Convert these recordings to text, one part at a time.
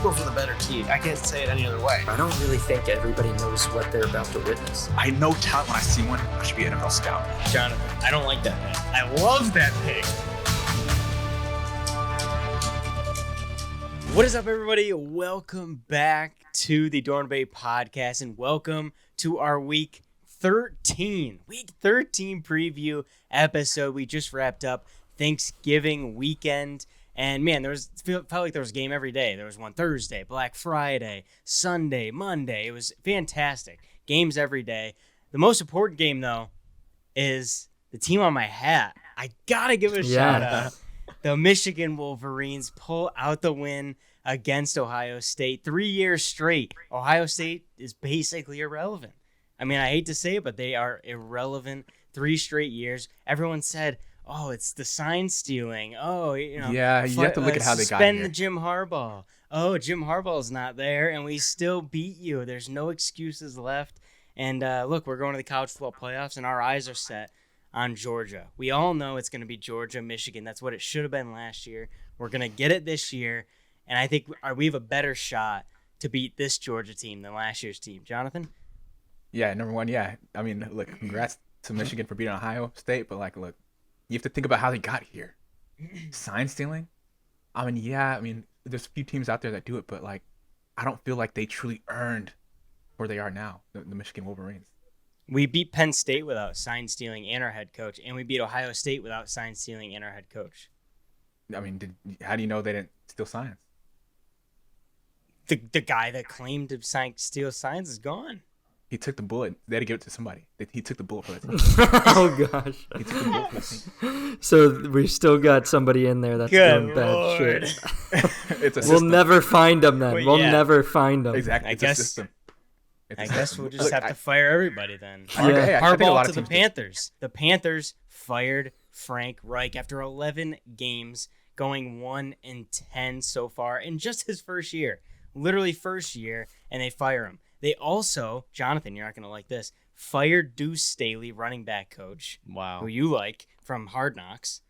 Broncos are the better team. I can't say it any other way. I don't really think everybody knows what they're about to witness. I know talent when I see one. I should be an NFL scout. Jonathan, I don't like that pick. I love that pick. What is up, everybody? Welcome back to the Dorn Bay Podcast, and welcome to our Week 13 preview episode. We just wrapped up Thanksgiving weekend, and man, felt like there was a game every day. There was one Thursday, Black Friday, Sunday, Monday. It was fantastic. Games every day. The most important game, though, is the team on my hat. I gotta give a shout out. The Michigan Wolverines pull out the win against Ohio State. 3 years straight. Ohio State is basically irrelevant. I mean, I hate to say it, but they are irrelevant 3 straight years. Everyone said, oh, it's the sign stealing. Oh, you know. Yeah, you have to look at how they got here. Suspend Jim Harbaugh. Oh, Jim Harbaugh's not there, and we still beat you. There's no excuses left. And look, we're going to the college football playoffs, and our eyes are set on Georgia. We all know it's going to be Georgia, Michigan. That's what it should have been last year. We're going to get it this year, and I think we have a better shot to beat this Georgia team than last year's team. Jonathan? Yeah, number one, yeah. I mean, look, congrats to Michigan for beating Ohio State, but, like, look, you have to think about how they got here. Sign stealing? I mean, there's a few teams out there that do it, but, like, I don't feel like they truly earned where they are now, the Michigan Wolverines. We beat Penn State without sign stealing and our head coach, and we beat Ohio State without sign stealing and our head coach. I mean, how do you know they didn't steal signs? The guy that claimed to steal signs is gone. He took the bullet. They had to give it to somebody. He took the bullet for the team. Oh, gosh. He took the bullet for the team. So we still got somebody in there that's doing bad shit. It's a We'll system. never find them then. Well, we'll yeah. never find them. Exactly. I guess we'll just have to fire everybody then. Yeah. Hey, I think a lot Harbaugh of to the teams do. Panthers. The Panthers fired Frank Reich after 11 games, going 1-10 so far in just his first year. Literally first year, and they fire him. They also, Jonathan, you're not going to like this, fired Deuce Staley, running back coach, who you like, from Hard Knocks.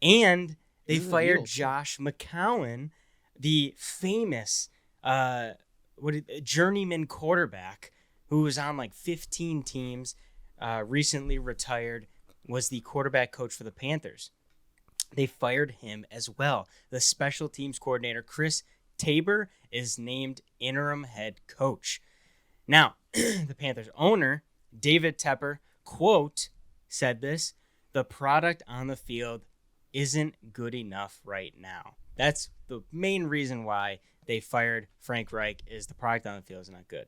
And they fired Josh McCown, the famous journeyman quarterback who was on like 15 teams, recently retired, was the quarterback coach for the Panthers. They fired him as well. The special teams coordinator, Chris Tabor, is named interim head coach. Now, the Panthers owner, David Tepper, quote, said this: "The product on the field isn't good enough right now." That's the main reason why they fired Frank Reich, is the product on the field is not good.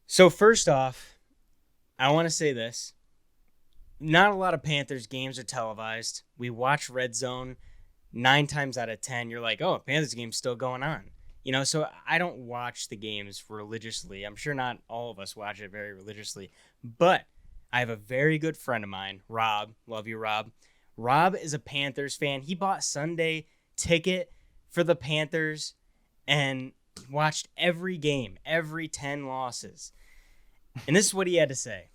So first off, I want to say this. Not a lot of Panthers games are televised. We watch Red Zone 9 times out of 10. You're like, oh, Panthers game's still going on. You know, so I don't watch the games religiously. I'm sure not all of us watch it very religiously. But I have a very good friend of mine, Rob. Love you, Rob. Rob is a Panthers fan. He bought Sunday ticket for the Panthers and watched every game, every 10 losses. And this is what he had to say.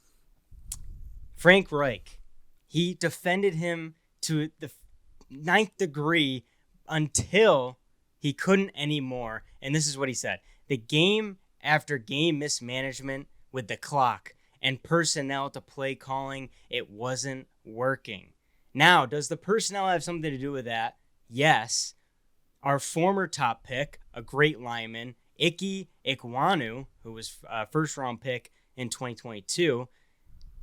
Frank Reich, he defended him to the 9th degree until he couldn't anymore. And this is what he said: the game after game mismanagement with the clock and personnel to play calling, it wasn't working. Now, does the personnel have something to do with that? Yes. Our former top pick, a great lineman, Ike Ekwonu, who was a first-round pick in 2022,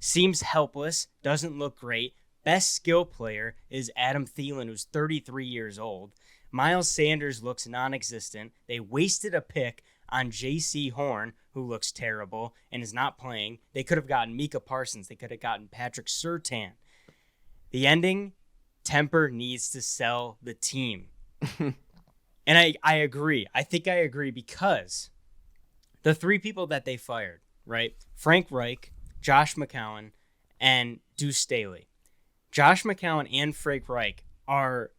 seems helpless, doesn't look great. Best skill player is Adam Thielen, who's 33 years old. Miles Sanders looks non-existent. They wasted a pick on J.C. Horn, who looks terrible and is not playing. They could have gotten Micah Parsons. They could have gotten Patrick Surtain. The ending, Temper needs to sell the team. And I agree. I think I agree, because the 3 people that they fired, right? Frank Reich, Josh McCown, and Deuce Staley. Josh McCown and Frank Reich are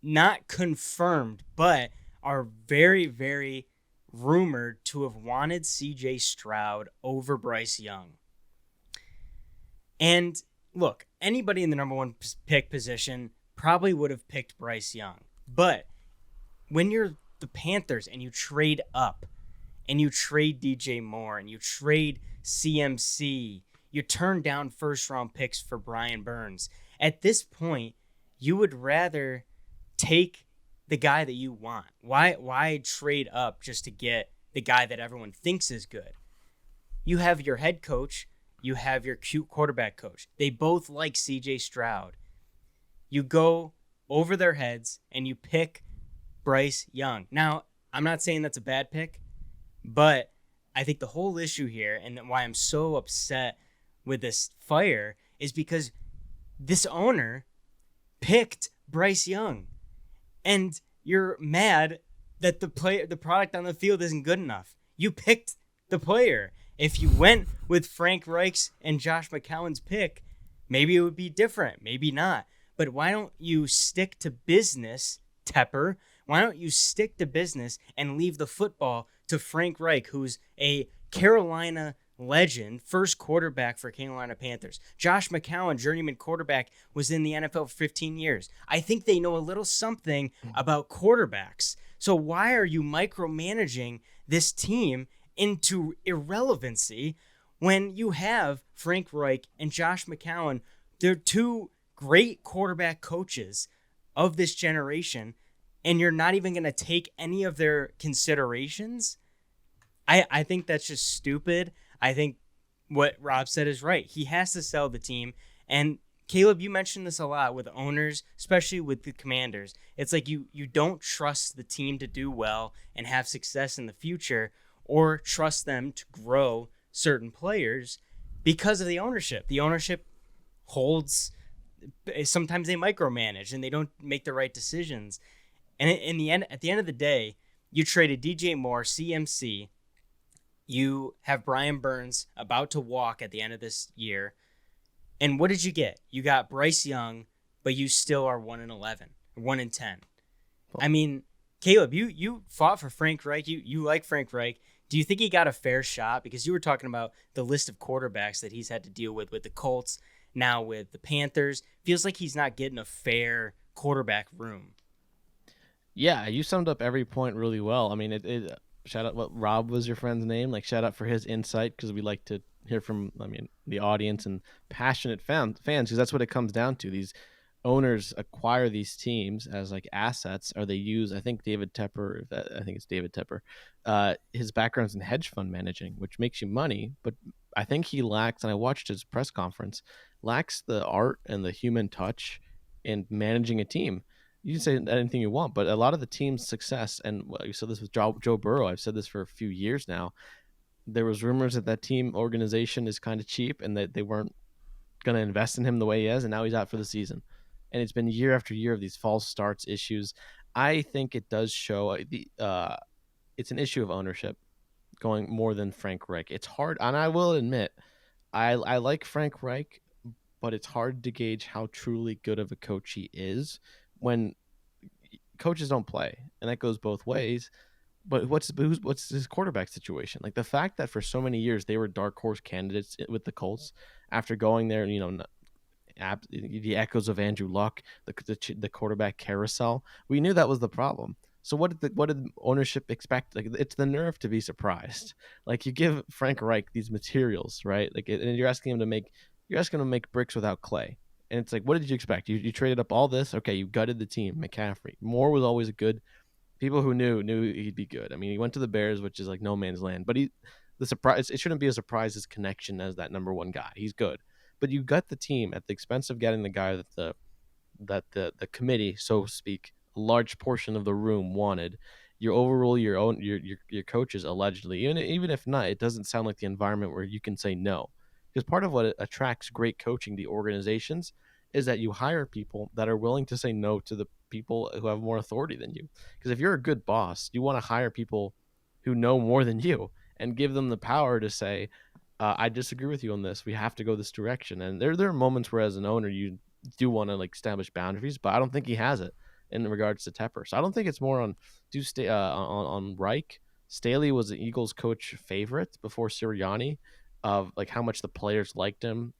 not confirmed, but are very, very rumored to have wanted C.J. Stroud over Bryce Young. And look, anybody in the number 1 pick position probably would have picked Bryce Young. But when you're the Panthers and you trade up and you trade DJ Moore and you trade CMC, you turn down first-round picks for Brian Burns. At this point, you would rather take the guy that you want. Why trade up just to get the guy that everyone thinks is good? You have your head coach, you have your cute quarterback coach. They both like CJ Stroud. You go over their heads and you pick Bryce Young. Now, I'm not saying that's a bad pick, but I think the whole issue here and why I'm so upset with this fire is because this owner picked Bryce Young. And you're mad that the product on the field isn't good enough. You picked the player. If you went with Frank Reich's and Josh McCown's pick, maybe it would be different, maybe not. But why don't you stick to business, Tepper? Why don't you stick to business and leave the football to Frank Reich, who's a Carolina legend, first quarterback for Carolina Panthers. Josh McCown, journeyman quarterback, was in the NFL for 15 years. I think they know a little something about quarterbacks. So why are you micromanaging this team into irrelevancy when you have Frank Reich and Josh McCown? They're two great quarterback coaches of this generation, and you're not even going to take any of their considerations? I think that's just stupid. I think what Rob said is right. He has to sell the team. And Caleb, you mentioned this a lot with owners, especially with the Commanders. It's like you don't trust the team to do well and have success in the future, or trust them to grow certain players because of the ownership. The ownership holds, sometimes they micromanage and they don't make the right decisions. And at the end of the day, you traded DJ Moore, CMC. You have Brian Burns about to walk at the end of this year. And what did you get? You got Bryce Young, but you still are 1-11, 1-10. I mean, Caleb, you fought for Frank Reich. You like Frank Reich. Do you think he got a fair shot? Because you were talking about the list of quarterbacks that he's had to deal with the Colts, now with the Panthers. Feels like he's not getting a fair quarterback room. Yeah, you summed up every point really well. I mean, shout out, what, Rob was your friend's name? Like, shout out for his insight, because we like to hear from, the audience and passionate fans, because that's what it comes down to. These owners acquire these teams as like assets, or they use, I think David Tepper, his background's in hedge fund managing, which makes you money, but I think he lacks, and I watched his press conference, lacks the art and the human touch in managing a team. You can say anything you want, but a lot of the team's success, and you said this with Joe Burrow, I've said this for a few years now, there was rumors that team organization is kind of cheap and that they weren't going to invest in him the way he is, and now he's out for the season. And it's been year after year of these false starts issues. I think it does show it's an issue of ownership going more than Frank Reich. It's hard, and I will admit, I like Frank Reich, but it's hard to gauge how truly good of a coach he is when coaches don't play, and that goes both ways. But what's his quarterback situation? Like, the fact that for so many years they were dark horse candidates with the Colts after going there, the echoes of Andrew Luck, the quarterback carousel, we knew that was the problem. So what did ownership expect? Like, it's the nerve to be surprised. Like, you give Frank Reich these materials, right? Like, and you're asking him to make bricks without clay. And it's like, what did you expect? You traded up all this. Okay, you gutted the team. McCaffrey. Moore was always a good. People who knew he'd be good. I mean, he went to the Bears, which is like no man's land. But the surprise, it shouldn't be a surprise, his connection as that number one guy. He's good. But you gut the team at the expense of getting the guy that the committee, so to speak, a large portion of the room wanted. You overrule your coaches allegedly. Even if not, it doesn't sound like the environment where you can say no. Because part of what attracts great coaching to organizations is that you hire people that are willing to say no to the people who have more authority than you. Because if you're a good boss, you want to hire people who know more than you and give them the power to say, I disagree with you on this. We have to go this direction. And there are moments where, as an owner, you do want to like establish boundaries, but I don't think he has it in regards to Tepper. So I don't think it's more on Reich. Staley was the Eagles coach favorite before Sirianni, of like how much the players liked him.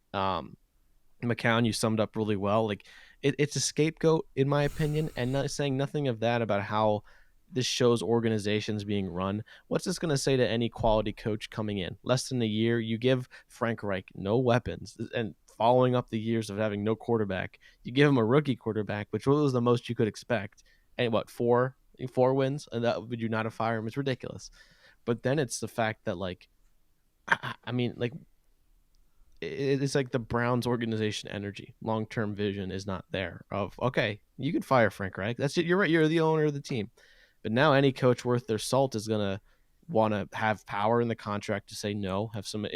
McCown, you summed up really well. Like, it's a scapegoat in my opinion, and not saying nothing of that about how this shows organizations being run. What's this going to say to any quality coach coming in? Less than a year, you give Frank Reich no weapons, and following up the years of having no quarterback, you give him a rookie quarterback, which was the most you could expect. And what, four wins? And that would you not have fired him? It's ridiculous. But then it's the fact that, like, I mean, like, it's like the Browns organization energy, long-term vision is not there. Of okay, you could fire Frank Reich. That's it. You're right. You're the owner of the team. But now any coach worth their salt is gonna want to have power in the contract to say no, have some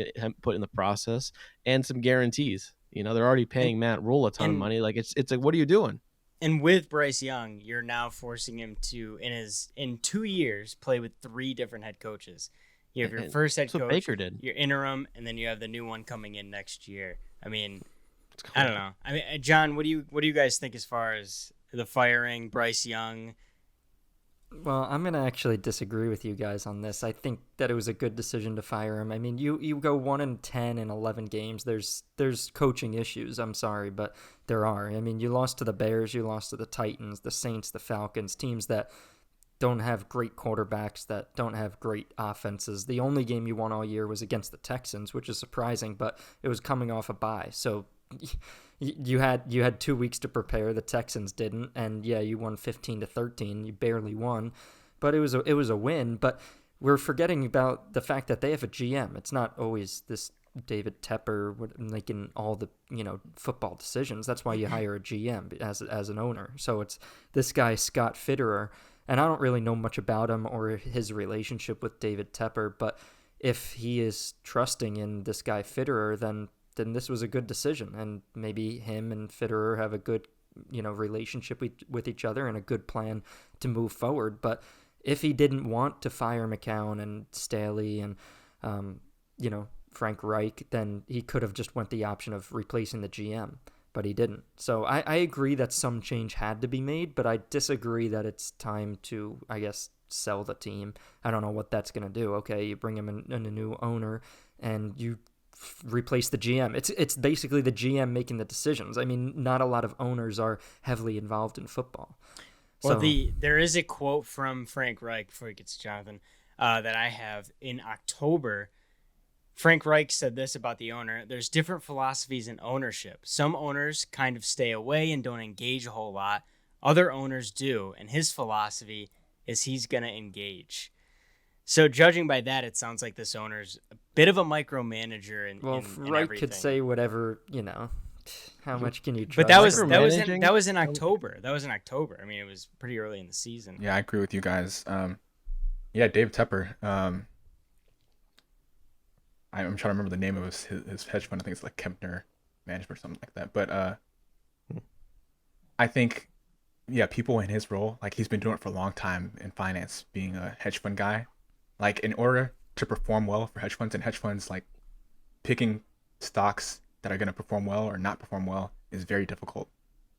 put in the process, and some guarantees. You know, they're already paying Matt Rule a ton of money. Like it's like, what are you doing? And with Bryce Young, you're now forcing him to in 2 years play with 3 different head coaches. You have your first head coach, Baker did. your interim, and then you have the new one coming in next year. I mean, I don't know. I mean, John, what do you guys think as far as the firing Bryce Young? Well, I'm going to actually disagree with you guys on this. I think that it was a good decision to fire him. I mean, you go 1-10 in 11 games. There's coaching issues. I'm sorry, but there are. I mean, you lost to the Bears, you lost to the Titans, the Saints, the Falcons, teams that don't have great quarterbacks, that don't have great offenses. The only game you won all year was against the Texans, which is surprising, but it was coming off a bye. So you had 2 weeks to prepare. The Texans didn't, and yeah, you won 15-13. You barely won, but it was a win. But we're forgetting about the fact that they have a GM. It's not always this David Tepper making all the football decisions. That's why you hire a GM as an owner. So it's this guy Scott Fitterer. And I don't really know much about him or his relationship with David Tepper, but if he is trusting in this guy Fitterer, then this was a good decision. And maybe him and Fitterer have a good, relationship with each other and a good plan to move forward. But if he didn't want to fire McCown and Staley and, Frank Reich, then he could have just went the option of replacing the GM. But he didn't. So I agree that some change had to be made, but I disagree that it's time to, I guess, sell the team. I don't know what that's going to do. Okay, you bring him in a new owner and you replace the GM. It's basically the GM making the decisions. I mean, not a lot of owners are heavily involved in football. Well, there is a quote from Frank Reich, before he gets to Jonathan, that I have in October. Frank Reich said this about the owner: there's different philosophies in ownership. Some owners kind of stay away and don't engage a whole lot. Other owners do, and his philosophy is he's going to engage. So judging by that, it sounds like this owner's a bit of a micromanager. Reich everything. could say whatever, how much can you trust? But that was in October. That was in October. I mean, it was pretty early in the season. Yeah, I agree with you guys. Dave Tepper. I'm trying to remember the name of his hedge fund. I think it's like Kempner Management or something like that. But I think, people in his role, like he's been doing it for a long time in finance, being a hedge fund guy. Like in order to perform well for hedge funds, like picking stocks that are going to perform well or not perform well is very difficult.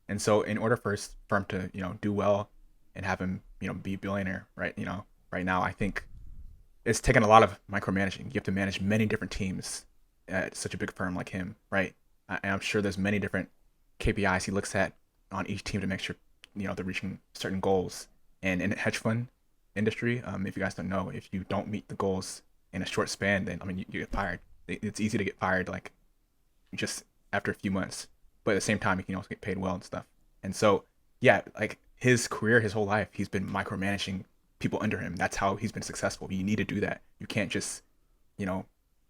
And so in order for his firm to, do well and have him, be a billionaire, right now, I think it's taken a lot of micromanaging. You have to manage many different teams at such a big firm like him, right? And I'm sure there's many different KPIs he looks at on each team to make sure, they're reaching certain goals. And in the hedge fund industry, if you guys don't know, if you don't meet the goals in a short span, then, you get fired. It's easy to get fired, like, just after a few months. But at the same time, you can also get paid well and stuff. And so, like his career, his whole life, he's been micromanaging people under him. That's how he's been successful. You need to do that. You can't just,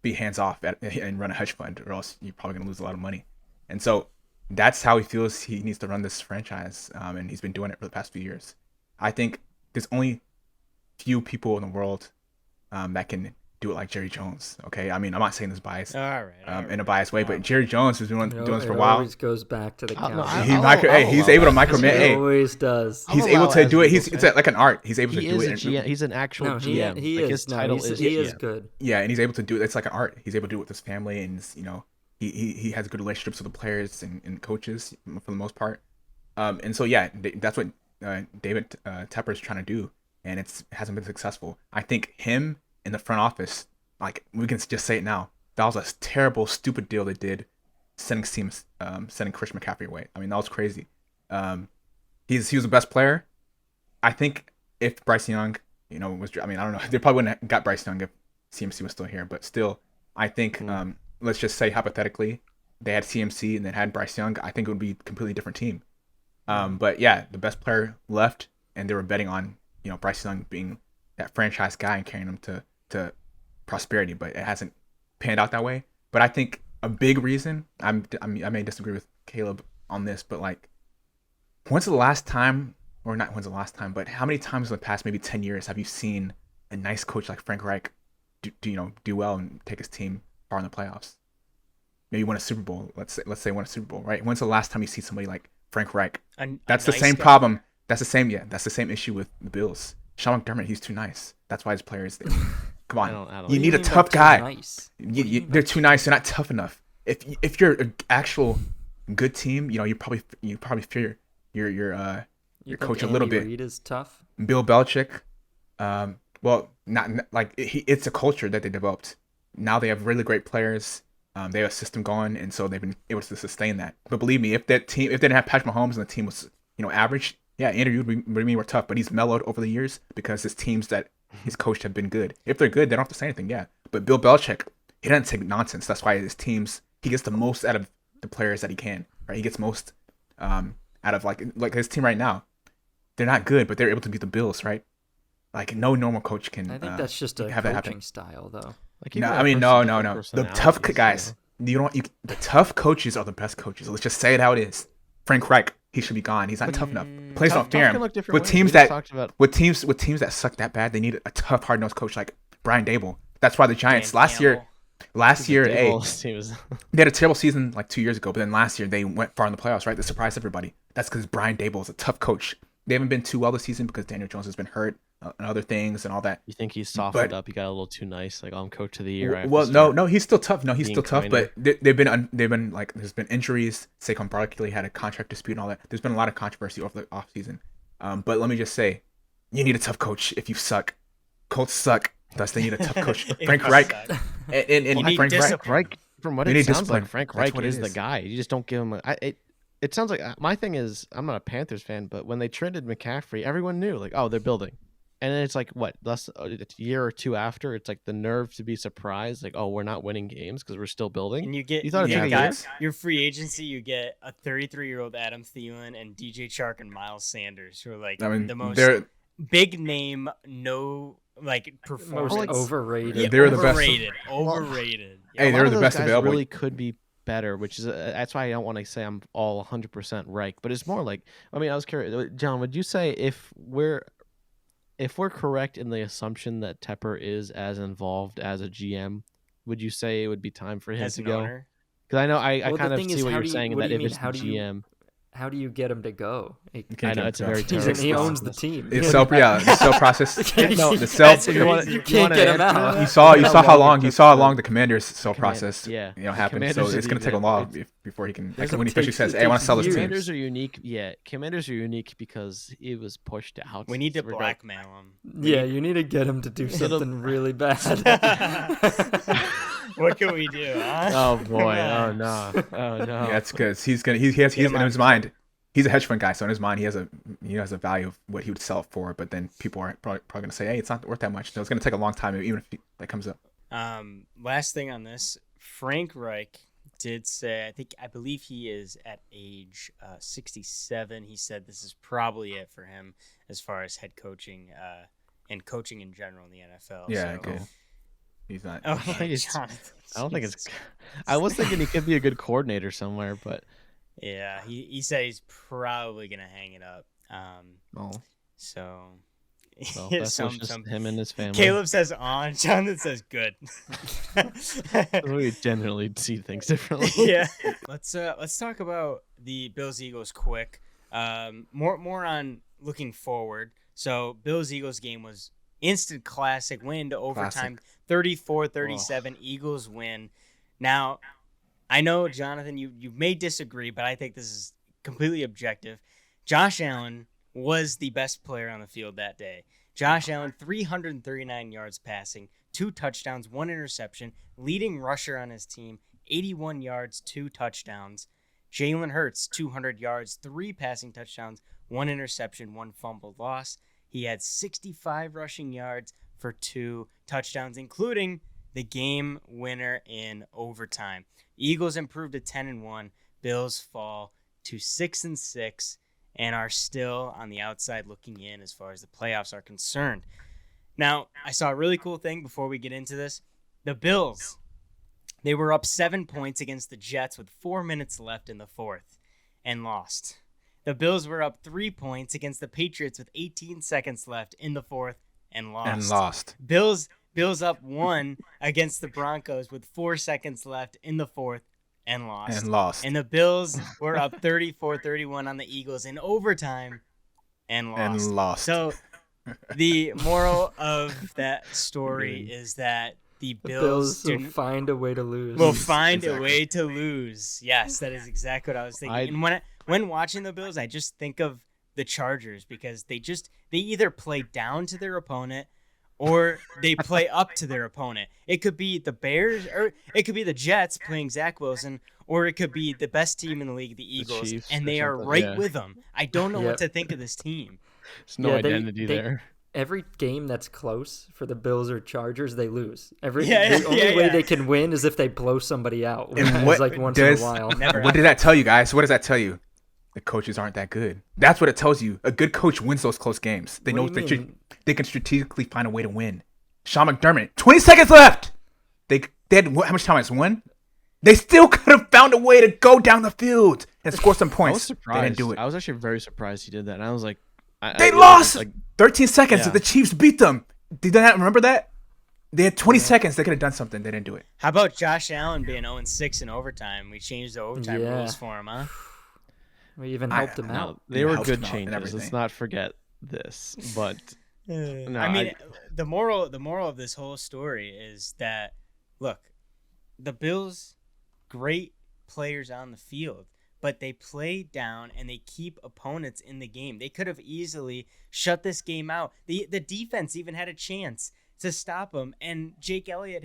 be hands off and run a hedge fund, or else you're probably gonna lose a lot of money. And so that's how he feels he needs to run this franchise. And he's been doing it for the past few years. I think there's only few people in the world that can do it like Jerry Jones. Okay, I mean, I'm not saying this bias in a biased way, but Jerry Jones has been doing this for a while. It always goes back to the count. He's able to micromanage. He always does. He's able to do it. It's like an art. He's able to do it. He's an actual GM. He is. His title is he is good. Yeah, and he's able to do it. It's like an art. He's able to do it with his family, and he has good relationships with the players and coaches for the most part. And so that's what David Tepper is trying to do, and it hasn't been successful. I think him in the front office, like, we can just say it now, that was a terrible, stupid deal they did, sending Christian McCaffrey away. I mean, that was crazy. He was the best player. I think if Bryce Young, was, I mean, I don't know, they probably wouldn't have got Bryce Young if CMC was still here, but still, I think, let's just say hypothetically, they had CMC and then had Bryce Young, I think it would be a completely different team. But yeah, the best player left, and they were betting on, Bryce Young being that franchise guy and carrying them to prosperity, but it hasn't panned out that way. But I think a big reason, I may disagree with Caleb on this, but like, when's the last time, or not when's the last time, but how many times in the past maybe 10 years have you seen a nice coach like Frank Reich do well and take his team far in the playoffs? Maybe win a Super Bowl. Let's say win a Super Bowl, right? When's the last time you see somebody like Frank Reich? That's the same problem. That's the same issue with the Bills. Sean McDermott, he's too nice. That's why his players. Come on, I don't you need a tough guy. Nice? They're too nice. They're not tough enough. If you're an actual good team, you probably fear your coach a little bit. Reid is tough. Bill Belichick, well, not like it's a culture that they developed. Now they have really great players. They have a system going, and so they've been able to sustain that. But believe me, if they didn't have Patrick Mahomes and the team was average, yeah, Andrew Reid were tough, but he's mellowed over the years because his teams that he's coached have been good. If they're good, they don't have to say anything, yeah. But Bill Belichick, he doesn't take nonsense. That's why his teams, he gets the most out of the players that he can, right? He gets most out of like his team right now. They're not good, but they're able to beat the Bills, right? Like no normal coach can. I think that's just a coaching style, though. Like, no. The tough guys, the tough coaches are the best coaches. Let's just say it how it is. Frank Reich, he should be gone. He's not tough enough. Players don't fear him. With teams that suck that bad, they need a tough, hard-nosed coach like Brian Dable. That's why the Giants last year, they had a terrible season like 2 years ago, but then last year they went far in the playoffs, right? They surprised everybody. That's because Brian Dable is a tough coach. They haven't been too well this season because Daniel Jones has been hurt and other things and all that. You think he's softened up? He got a little too nice. Like, I'm coach of the year. Well, no, he's still tough. No, he's still tough. Kinder. But they've been like, there's been injuries. Saquon Barkley had a contract dispute and all that. There's been a lot of controversy over the offseason. But let me just say, you need a tough coach if you suck. Colts suck. Thus, they need a tough coach. Frank Reich. And Frank Reich. From what it sounds like, Frank Reich is the guy. You just don't give him it sounds like, my thing is, I'm not a Panthers fan, but when they traded McCaffrey, everyone knew, like, oh, they're building. And then it's like, what, a year or two after, it's like the nerve to be surprised, like, oh, we're not winning games because we're still building. And you thought your free agency, you get a 33-year-old Adam Thielen and DJ Chark and Miles Sanders, who are like the most big name, performance. Most overrated. Yeah, they're the best. Overrated. Hey, they're the best available. Really could be better, which is that's why I don't want to say I'm all 100% right, but it's more like, I mean, I was curious, John, would you say if we're correct in the assumption that Tepper is as involved as a GM, would you say it would be time for him to go? Because I know I kind of see what you're saying, that if it's the GM. How do you get him to go? I know it's a very terrible. He owns the team. The sell process. You can't get him out. You saw how long the Commanders sell process. Happened. So it's going to take a while before he can. Like, when he officially says, "Hey, I want to sell this team." Commanders are unique. Yeah, Commanders are unique because it was pushed out. We need to blackmail him. Yeah, you need to get him to do something really bad. What can we do? Huh? Oh boy! Oh no! Yeah, that's because he has in his mind. He's a hedge fund guy, so in his mind he has a value of what he would sell it for. But then people are probably going to say, "Hey, it's not worth that much." So it's going to take a long time, even if that comes up. Last thing on this, Frank Reich did say, I believe he is at age 67. He said this is probably it for him as far as head coaching and coaching in general in the NFL. Yeah, good. He's not. Oh, I don't think it's. I was thinking he could be a good coordinator somewhere, but yeah, he said he's probably gonna hang it up. So that's him and his family. Caleb says on. Jonathan says good. We generally see things differently. Yeah. Let's talk about the Bills-Eagles quick. More on looking forward. So Bills-Eagles game was instant classic, win to overtime, 34-37. Eagles win. Now, I know, Jonathan, you may disagree, but I think this is completely objective. Josh Allen was the best player on the field that day. Josh Allen, 339 yards passing, 2 touchdowns, 1 interception, leading rusher on his team, 81 yards, 2 touchdowns. Jalen Hurts, 200 yards, 3 passing touchdowns, 1 interception, 1 fumble loss. He had 65 rushing yards for 2 touchdowns, including the game winner in overtime. Eagles improved to 10-1. Bills fall to 6-6 and are still on the outside looking in as far as the playoffs are concerned. Now, I saw a really cool thing before we get into this. The Bills, they were up 7 points against the Jets with 4 minutes left in the fourth and lost. The Bills were up 3 points against the Patriots with 18 seconds left in the fourth and lost. Bills up 1 against the Broncos with 4 seconds left in the fourth and lost. And the Bills were up 34-31 on the Eagles in overtime and lost. So the moral of that story is that the Bills will find a way to lose. Will find a way to lose. Yes, that is exactly what I was thinking. And when watching the Bills, I just think of the Chargers because they either play down to their opponent or they play up to their opponent. It could be the Bears, or it could be the Jets playing Zach Wilson, or it could be the best team in the league, the Eagles, and they are right with them. I don't know what to think of this team. There's no identity there. Every game that's close for the Bills or Chargers, they lose. The only way they can win is if they blow somebody out. And once in a while. What did that tell you, guys? What does that tell you? The coaches aren't that good. That's what it tells you. A good coach wins those close games. They know they can strategically find a way to win. Sean McDermott, 20 seconds left. They had how much time? It's 1. They still could have found a way to go down the field and score some points. I was surprised. They didn't do it. I was actually very surprised he did that. And I was like, they lost 13 seconds. Yeah. The Chiefs beat them. Did they not remember that? They had 20 seconds. They could have done something. They didn't do it. How about Josh Allen being 0-6 in overtime? We changed the overtime rules for him, huh? We even helped him out. They were good changes. Let's not forget this. But the moral of this whole story is that, look, the Bills, great players on the field, but they play down and they keep opponents in the game. They could have easily shut this game out. The defense even had a chance to stop him, and Jake Elliott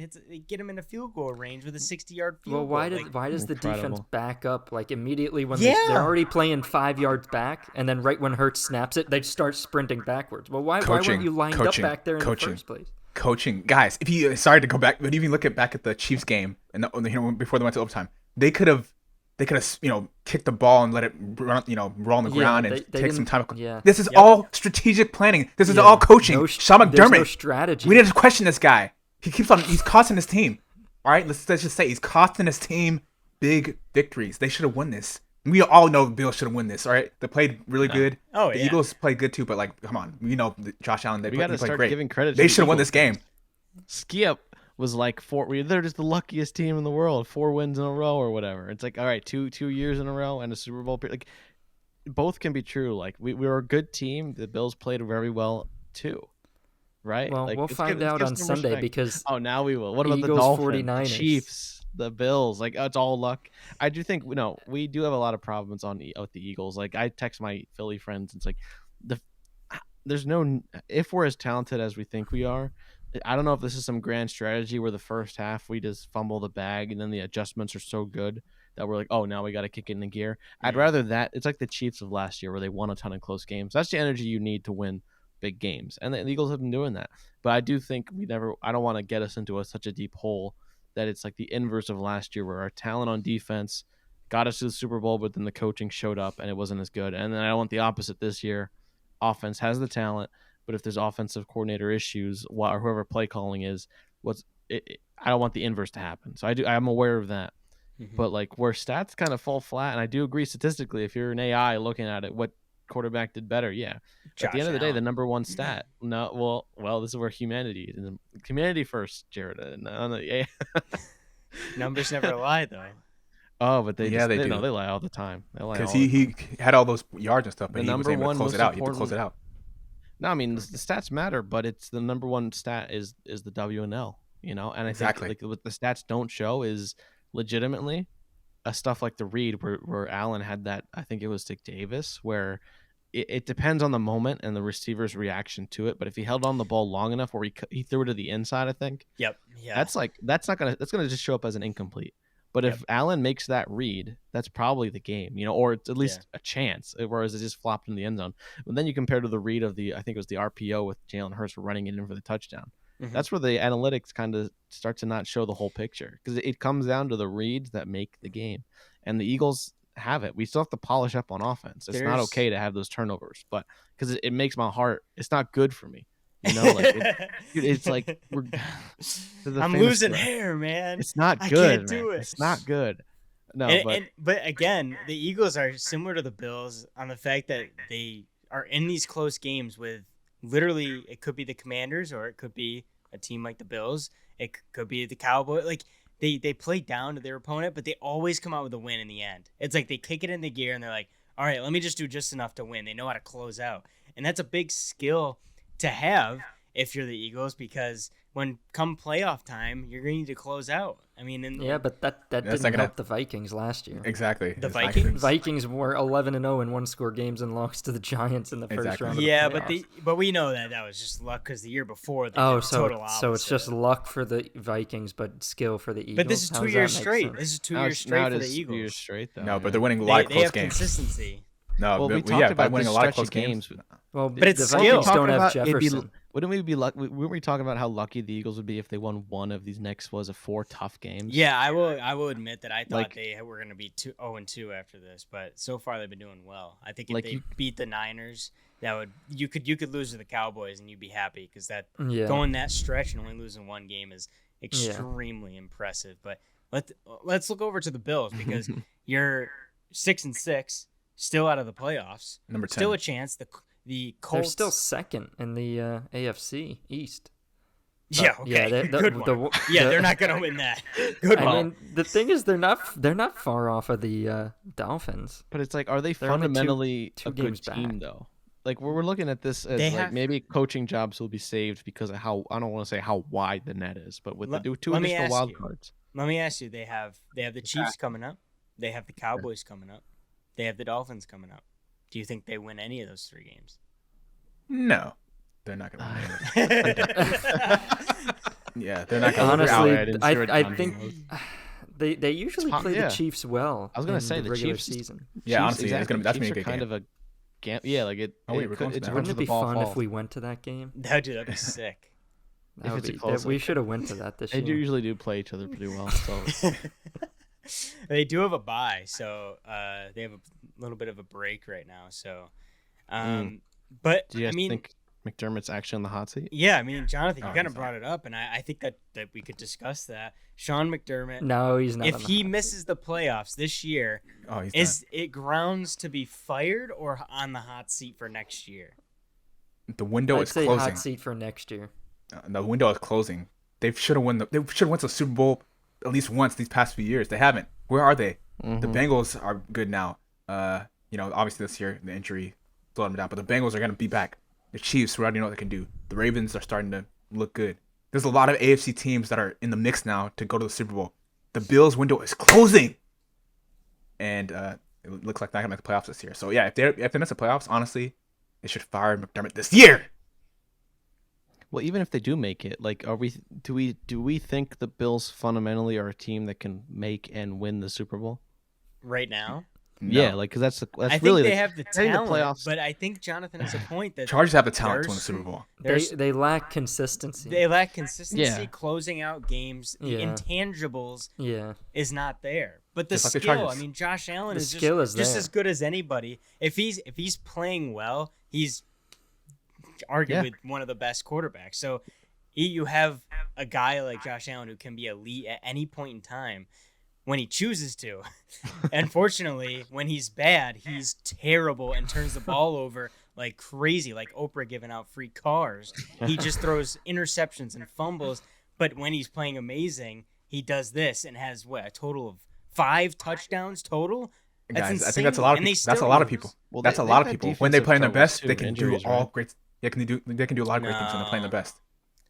get him in a field goal range with a 60-yard field goal. Why does the defense back up immediately when they're already playing 5 yards back, and then right when Hurts snaps it, they start sprinting backwards? Well, why weren't you lined up back there in the first place? Coaching, guys. Sorry to go back, but even look back at the Chiefs game and before they went to overtime, they could have kicked the ball and let it run, roll on the ground and take some time. Yeah. This is all strategic planning. This is all coaching. Sean McDermott. No strategy. We need to question this guy. He's costing his team. All right, let's just say he's costing his team big victories. They should have won this. We all know the Bills should have won this. All right, they played really good. The Eagles played good too, but come on, we know Josh Allen. They played great. Giving credit. They should have won this game. Skip was like they're just the luckiest team in the world, 4 wins in a row or whatever. It's like, all right, two years in a row and a Super Bowl. Like, both can be true. Like, we were a good team. The Bills played very well too, right? Well, we'll find out on Sunday because now we will. What about Eagles, the Dolphins, 49ers. The Chiefs, the Bills? Like, it's all luck. I do think we do have a lot of problems with the Eagles. Like, I text my Philly friends. It's like there's no if we're as talented as we think we are. I don't know if this is some grand strategy where the first half we just fumble the bag and then the adjustments are so good that we're like, oh, now we got to kick it into gear. I'd rather that. It's like the Chiefs of last year where they won a ton of close games. That's the energy you need to win big games. And the Eagles have been doing that. But I do think I don't want to get us into such a deep hole that it's like the inverse of last year where our talent on defense got us to the Super Bowl, but then the coaching showed up and it wasn't as good. And then I want the opposite this year. Offense has the talent, but if there's offensive coordinator issues or whoever play calling is, I don't want the inverse to happen. So I'm aware of that. Mm-hmm. But like where stats kind of fall flat, and I do agree statistically, if you're an AI looking at it, what quarterback did better? Yeah. At the end of the day, the number one stat. No, well, this is where humanity first, Jared. Numbers never lie, though. Oh, but they do. They lie all the time. Because he had all those yards and stuff, but he was able to close it out. He had to close it out. No, I mean the stats matter, but it's the number one stat is the W and L, and I think like what the stats don't show is legitimately stuff like the read where Allen had that. I think it was to Davis where it depends on the moment and the receiver's reaction to it. But if he held on the ball long enough where he threw it to the inside, I think. Yep. Yeah. That's gonna just show up as an incomplete. But Yep. if Allen makes that read, that's probably the game, or it's at least a chance, whereas it just flopped in the end zone. But then you compare to the read of I think it was the RPO with Jalen Hurts running it in for the touchdown. That's where the analytics kind of start to not show the whole picture, because it comes down to the reads that make the game. And the Eagles have it. We still have to polish up on offense. It's not okay to have those turnovers, but because it makes my heart, it's not good for me. It's like I'm losing hair, man. It's not good. I can't do it. It's not good. No, but again, the Eagles are similar to the Bills on the fact that they are in these close games with literally, it could be the Commanders or it could be a team like the Bills. It could be the Cowboys. Like they play down to their opponent, but they always come out with a win in the end. It's like they kick it into gear and they're like, all right, let me just do just enough to win. They know how to close out. And that's a big skill to have if you're the Eagles, because when come playoff time, you're going to need to close out. I mean, but that didn't help the Vikings last year. Exactly. The Vikings were 11-0 and one-score games and lost to the Giants in the first round. Yeah, of the but we know that was just luck because the year before they so total opposite. So it's just luck for the Vikings, but skill for the Eagles. But this is 2 years straight. This is 2 years straight for the Eagles. 2 years straight, though. No, but they're winning a lot of close they have games. Consistency. No, well, but, we talked about winning a lot of close games. Well, but it's the Vikings skill. don't have Jefferson. Wouldn't we be lucky? Weren't we talking about how lucky the Eagles would be if they won one of these next 4 tough games? Yeah, I will admit that I thought they were going to be 0-2 after this, but so far they've been doing well. I think if they beat the Niners, you could lose to the Cowboys and you'd be happy, because going that stretch and only losing one game is extremely impressive. But let's look over to the Bills, because you're 6-6, still out of the playoffs. Number 10. Still a chance. The Colts. They're still second in the AFC East. Yeah, okay. Good one. They're not going to win that. Good one. I mean, the thing is, they're not far off of the Dolphins. But it's like, are they fundamentally a good team, though? Like, we're looking at this as maybe coaching jobs will be saved because of how, I don't want to say how wide the net is, but with the two additional wild cards. Let me ask you, they have the Chiefs coming up. They have the Cowboys coming up. They have the Dolphins coming up. Do you think they win any of those 3 games? No, they're not going to win any of those. Yeah, they're not going to win. Honestly, I think they usually play the Chiefs well. I was going to say the regular Chiefs season. Yeah, honestly, that's going to be a good kind game. of a like it. Wouldn't it be fun if we went to that game? That'd be sick. We should have went to that this year. They usually do play each other pretty well. So. They do have a bye, so they have a little bit of a break right now. So, but do you guys think McDermott's actually on the hot seat? Yeah, I mean, Jonathan, you kind of brought it up, and I think that we could discuss that. Sean McDermott. No, he's not. If he misses the playoffs this year, is it grounds to be fired or on the hot seat for next year? The window is closing. Hot seat for next year. The window is closing. They should have won the Super Bowl at least once these past few years. They haven't. Where are they? Mm-hmm. The Bengals are good now. Obviously this year the injury slowed them down, but the Bengals are going to be back. The Chiefs, we already know what they can do. The Ravens are starting to look good. There's a lot of AFC teams that are in the mix now to go to the Super Bowl. The Bills' window is closing, and it looks like they're not going to make the playoffs this year. So yeah, if they miss the playoffs, honestly, they should fire McDermott this year. Well, even if they do make it, like, do we think the Bills fundamentally are a team that can make and win the Super Bowl right now? No. Yeah, like, because that's I really think they have the talent, but I think Jonathan has a point that Chargers have the talent to win the Super Bowl. They lack consistency. They lack consistency, closing out games. The intangibles is not there. But the skill, I mean, Josh Allen is just as good as anybody. If he's playing well, he's arguably one of the best quarterbacks. So you have a guy like Josh Allen who can be elite at any point in time when he chooses to. Unfortunately, when he's bad, he's terrible and turns the ball over like crazy, like Oprah giving out free cars. He just throws interceptions and fumbles. But when he's playing amazing, he does this and has a total of 5 touchdowns total. That's insane. I think that's a lot of people. That's a lot of people. Well, that's a lot of people. When they play in their best, they can do all great. They can do a lot of great things when they're playing their best.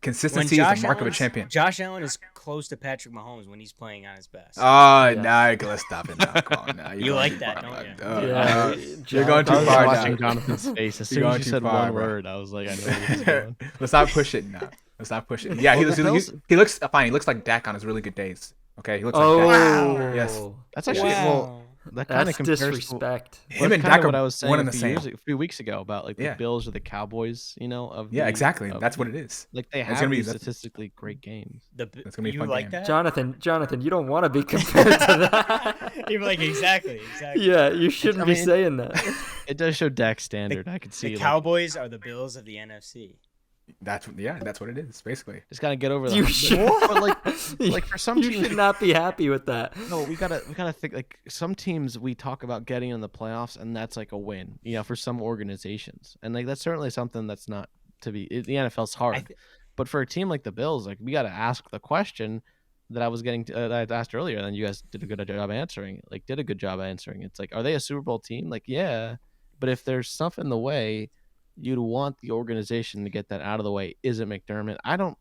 Consistency is the mark of a champion. Josh Allen is close to Patrick Mahomes when he's playing on his best. Let's stop it now. Come on now. You like that, don't you? You're going too far now. Watching Jonathan's face. As soon as you said one word, I was like, I know where he's going. Let's not push it now. Yeah, he looks fine. He looks like Dak on his really good days. Okay, he looks like that. Wow. Yes. That's actually well. That kind of That's compares disrespect. to Him that's and kind of Dak what are I was saying one a and the few same. a few weeks ago about like the Yeah. Bills or the Cowboys. Of Yeah, the, exactly. of That's the- what it is. Like they It's have gonna be- these that's- statistically great games. It's gonna be a You fun like game. that? Jonathan, you don't want to be compared to that. You're like exactly. Yeah, you shouldn't I be mean, saying that. It does show Dak's standard. I could see The like, Cowboys are the Bills of the NFC. That's what it is basically. just gotta get over the You hump. should. But like for some you teams, should not be happy with that. no, we gotta think like some teams we talk about getting in the playoffs, and that's like a win. For some organizations, and like that's certainly something that's not to be. The NFL's hard, but for a team like the Bills, like we gotta ask the question that I was getting that I asked earlier, and you guys did a good job answering. It's like, are they a Super Bowl team? Like, yeah, but if there's stuff in the way, you'd want the organization to get that out of the way. Is it McDermott? I don't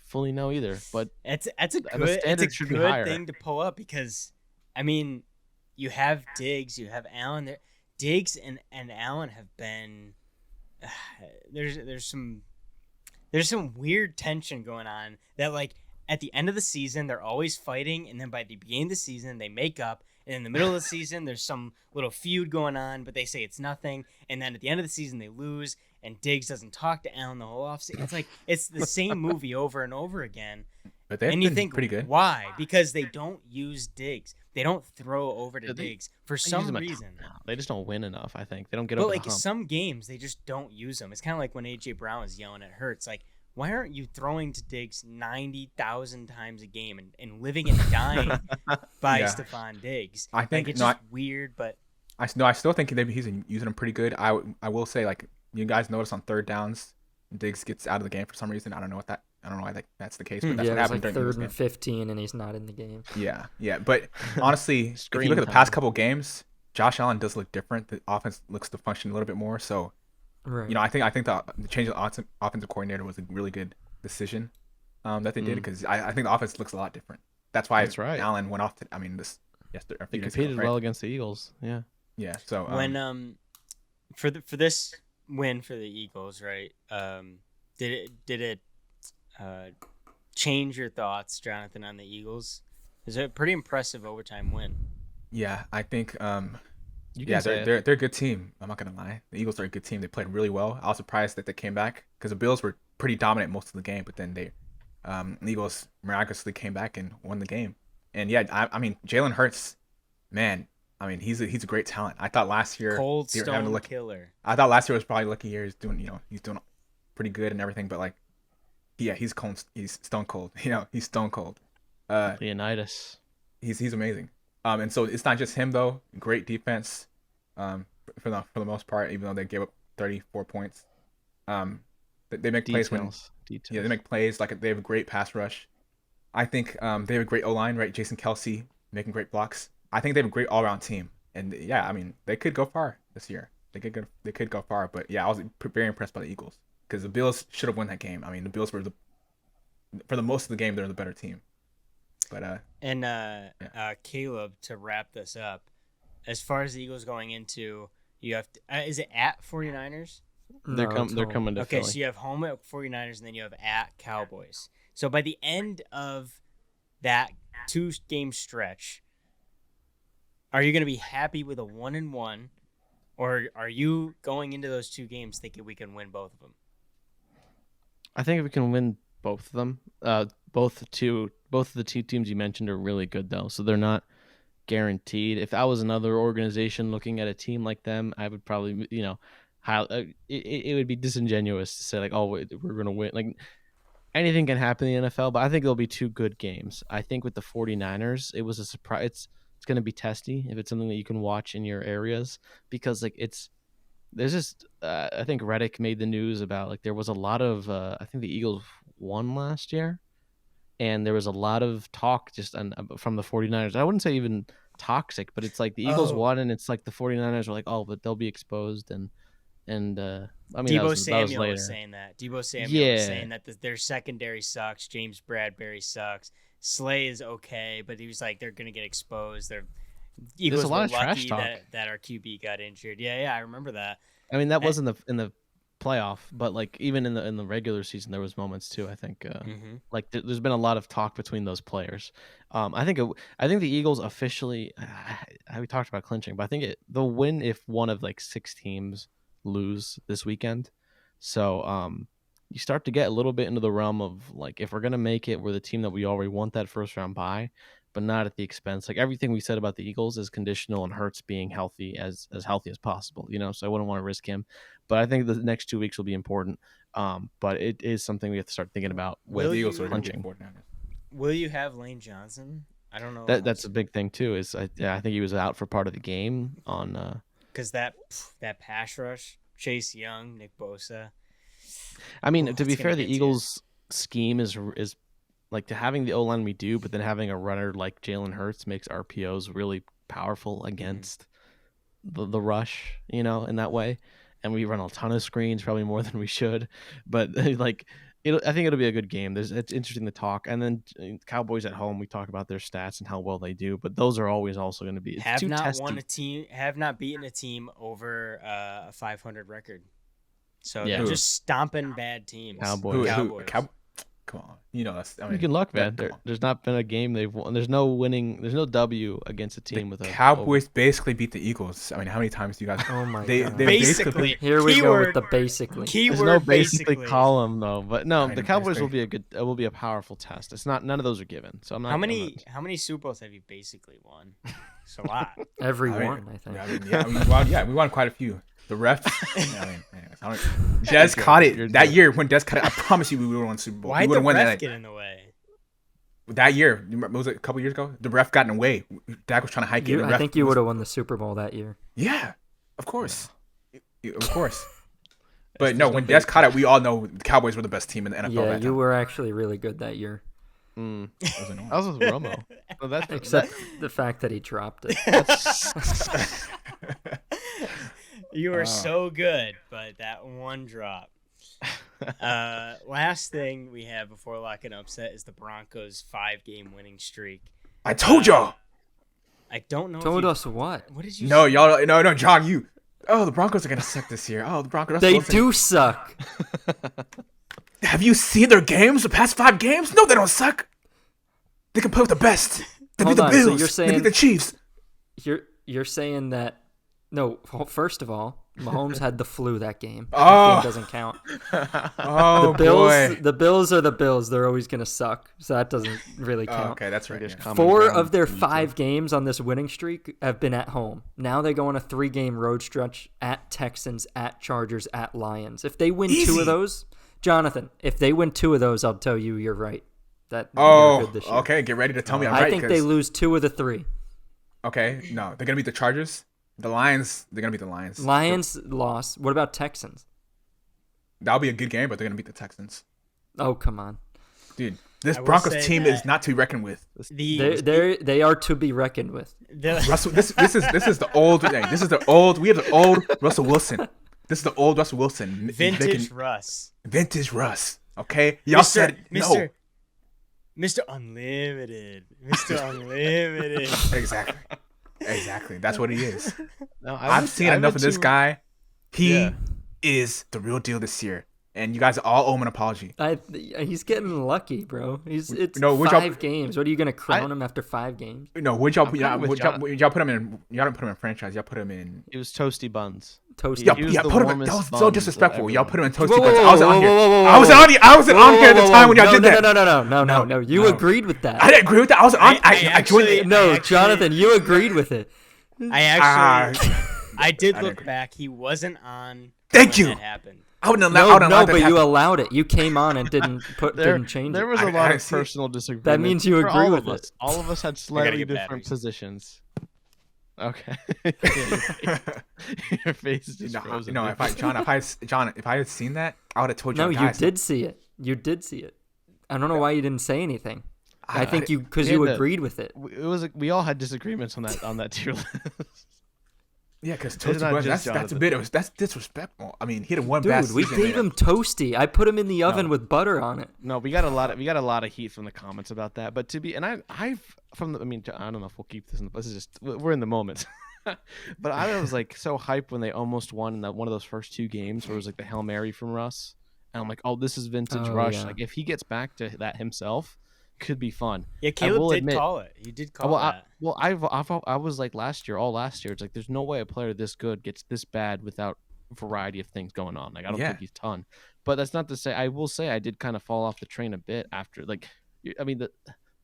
fully know either, but It's a the good standard should be good higher. thing to pull up because I mean, you have Diggs, you have Allen there. Diggs and Allen have been there's some weird tension going on that like at the end of the season they're always fighting, and then by the beginning of the season they make up, and in the middle of the season there's some little feud going on, but they say it's nothing, and then at the end of the season they lose, and Diggs doesn't talk to Allen the whole offseason. It's like it's the same movie over and over again. But they've And you been think pretty good. why? Because they don't use Diggs. They don't throw over to Yeah, they- Diggs for They use some them a reason. ton now. They just don't win enough. I think they don't get But over like the hump. some games, they just don't use them. It's kind of like when AJ Brown was yelling at Hurts, like, why aren't you throwing to Diggs 90,000 times a game and living and dying by Yeah. Stephon Diggs? I think like, it's no, just weird, but I still think he's using them pretty good. I will say, like, you guys notice on third downs, Diggs gets out of the game for some reason. I don't know why that's the case, but that's Yeah, what it was happened like during the 3rd and 15, and he's not in the game. Yeah. But honestly, if Screen you look at the time. past couple games, Josh Allen does look different. The offense looks to function a little bit more. So, Right. I think the change of offensive coordinator was a really good decision that they did, because I think the offense looks a lot different. That's why That's right. Allen went off to. I mean, yesterday. They competed well against the Eagles. Yeah. Yeah. So when for this win for the Eagles, right? Did it change your thoughts, Jonathan, on the Eagles? It was a pretty impressive overtime win. yeah, I think You can say they're a good team. I'm not gonna lie. The Eagles are a good team. They played really well. I was surprised that they came back because the Bills were pretty dominant most of the game, but then the Eagles miraculously came back and won the game. And yeah, I mean Jalen Hurts, man. I mean he's a great talent. I thought last year Cold they were having a Stone look. Killer. I thought last year was probably a lucky year. He's doing pretty good and everything, but like, yeah, he's cold. He's stone cold. He's stone cold. Leonidas. He's amazing. And so it's not just him though. Great defense, for the most part. Even though they gave up 34 points, they make plays when Details. yeah they make plays. Like they have a great pass rush. I think they have a great O line, right? Jason Kelsey making great blocks. I think they have a great all around team. And yeah, I mean they could go far this year. They could go far. But yeah, I was very impressed by the Eagles because the Bills should have won that game. I mean the Bills were for the most of the game they're the better team. But Caleb, to wrap this up, as far as the Eagles going into, you have to, is it at 49ers? They're No, it's home. coming to Okay, Philly. so you have home at 49ers, and then you have at Cowboys. So by the end of that 2-game stretch, are you going to be happy with a 1-1, or are you going into those 2 games thinking we can win both of them? I think if we can win both of them, both of the two teams you mentioned are really good though, so they're not guaranteed. If I was another organization looking at a team like them, I would probably, it would be disingenuous to say like, oh, we're gonna win. Like anything can happen in the NFL, but I think it'll be 2 good games. I think with the 49ers, it was a surprise. It's going to be testy if it's something that you can watch in your areas, because like there's just I think Reich made the news about like there was a lot of I think the Eagles won last year, and there was a lot of talk just from the 49ers. I wouldn't say even toxic, but it's like the Eagles won, and it's like the 49ers were like, oh, but they'll be exposed, and I mean Debo that Samuel was later. was saying that. Debo Samuel Yeah. was saying that their secondary sucks. James Bradbury sucks. Slay is okay, but he was like they're gonna get exposed. Eagles a lot were of trash lucky talk. that our QB got injured. Yeah, I remember that. I mean that was in the playoff, but like even in the regular season, there was moments too. I think like there's been a lot of talk between those players. I think the Eagles officially. We talked about clinching, but I think they'll win if one of like 6 teams lose this weekend. So you start to get a little bit into the realm of like if we're gonna make it, we're the team that we already want that first round bye, but not at the expense. Like everything we said about the Eagles is conditional on Hurts being healthy as healthy as possible. So I wouldn't want to risk him. But I think the next 2 weeks will be important. But it is something we have to start thinking about with the Eagles are punching. Will you have Lane Johnson? I don't know. That's a big thing too. I think he was out for part of the game on. Because that pass rush, Chase Young, Nick Bosa. I mean, to be it's fair, gonna the get to you. Eagles' scheme is like to having the O-line we do, but then having a runner like Jalen Hurts makes RPOs really powerful against the rush, in that way. And we run a ton of screens, probably more than we should. But like, I think it'll be a good game. It's interesting to talk. And then Cowboys at home, we talk about their stats and how well they do, but those are always also going to be Have not beaten a team over a 500 record. So Yeah. they're just stomping bad teams. Cowboys. Come on, that's. I mean, Good luck, man. come on. There's not been a game they've won. There's no winning. There's no W against a team with a Cowboys basically beat the Eagles. I mean, how many times do you guys? Oh my they god. Basically. Here we go with Keyword- the basically. There's Keyword no basically basically. column though, but no, I the know, Cowboys will basically. be a powerful test. It's not none of those are given. So I'm not. How many Super Bowls have you basically won? It's a lot. Every I mean, one, I think. we won quite a few. The refs. Anyways, Dez caught it that year when Dez caught it. I promise you, we would have won Super Bowl. Why'd we would the have won ref that get in the way? that year. You remember, was it a couple years ago? The ref got in the way. Dak was trying to hike it. I think you would have won the Super Bowl that year. Yeah, of course, of course. But no, when Dez caught it, we all know the Cowboys were the best team in the NFL. Yeah, that you time. were actually really good that year. I was with Romo. Well, Except the fact that he dropped it. You were so good, but that one drop. Last thing we have before locking upset is the Broncos' 5-game winning streak. I told y'all. I don't know. Told if you, us what? What did you? No, y'all. No, John. You. Oh, the Broncos are gonna suck this year. Oh, the Broncos. They do suck. Have you seen their games? The past 5 games? No, they don't suck. They can play with the best. They beat Hold the on, so Bills. you're They saying- beat the Chiefs. You're saying that? No. First of all, Mahomes had the flu that game. Oh. That game doesn't count. Oh The Bills. boy. The Bills are the Bills. They're always gonna suck. So that doesn't really Oh, count. okay, that's right. British Yeah. common 4 ground of their for you 5 two. games on this winning streak have been at home. Now they go on a 3-game road stretch at Texans, at Chargers, at Lions. If they win 2 Easy. of those, Jonathan, if they win 2 of those, I'll tell you you're right. That you're Oh, good this year. okay. Get ready to tell me I'm I right. think 'cause- they lose 2 of the 3. Okay, no, they're gonna beat the Chargers. The Lions. They're gonna beat the Lions. Lions lost. What about Texans? That'll be a good game, but they're gonna beat the Texans. Oh, come on. Dude, this I will Broncos say team that- is not to be reckoned with. They are to be reckoned with. Russell, this is the old. This is the old. We have the old Russell Wilson. This is the old Russell Wilson. Vintage Russ. Vintage Russ. Okay, y'all said no. Mr. Unlimited. Mr. Unlimited. Exactly. That's what he is. No, I've seen enough of this guy. He Yeah. is the real deal this year, and you guys all owe him an apology. He's getting lucky, bro. It's No, would y'all- 5 games. What are you gonna crown him after 5 games? No, would y'all I'm put? kinda Y'all, with would y'all, John. would y'all put him in? Y'all didn't put him in franchise. Y'all put him in. It was toasty buns. Toasty. Yeah, He was yeah. the Put him in. That warmest was so buns of disrespectful. Y'all put him in toasty Whoa, buns. whoa, I wasn't whoa, on here. whoa, whoa, I wasn't on. I wasn't on here at the time when y'all did that. No. You No. agreed with that. I didn't agree with that. I was on. I joined. actually- it. No, Jonathan, you agreed with it. I actually, I did I look agree. back. He wasn't on. Thank when you. That happened. I wouldn't allow. No, but you allowed it. You came on and didn't change There it. was a I lot of see it. personal disagreement. That means you for agree all with of us. it. All of us had slightly get different batteries. positions. Okay. Your face is just frozen. If I had seen that, I would have told you. No, you guys. did see it. You did see it. I don't know why you didn't say anything. I think you because we you had to- agreed with it. We all had disagreements on that tier list. Yeah, because It's Toasty not Buns, just that's a bit. That's disrespectful. I mean, he had one Dude, bad we season. gave him Toasty. I put him in the oven with butter on it. No, we got a lot of heat from the comments about that. But I don't know if we'll keep this. This is just we're in the moment. But I was like so hyped when they almost won in one of those first two games where it was like the Hail Mary from Russ. And I'm like, oh, this is vintage Oh, Rush. yeah. Like if he gets back to that himself, could be fun. Yeah, I Caleb will did admit, call it. You did call well, that. I was like all last year. It's like there's no way a player this good gets this bad without a variety of things going on. Like I don't Yeah. think he's ton, but that's not to say. I will say I did kind of fall off the train a bit after. Like, I mean the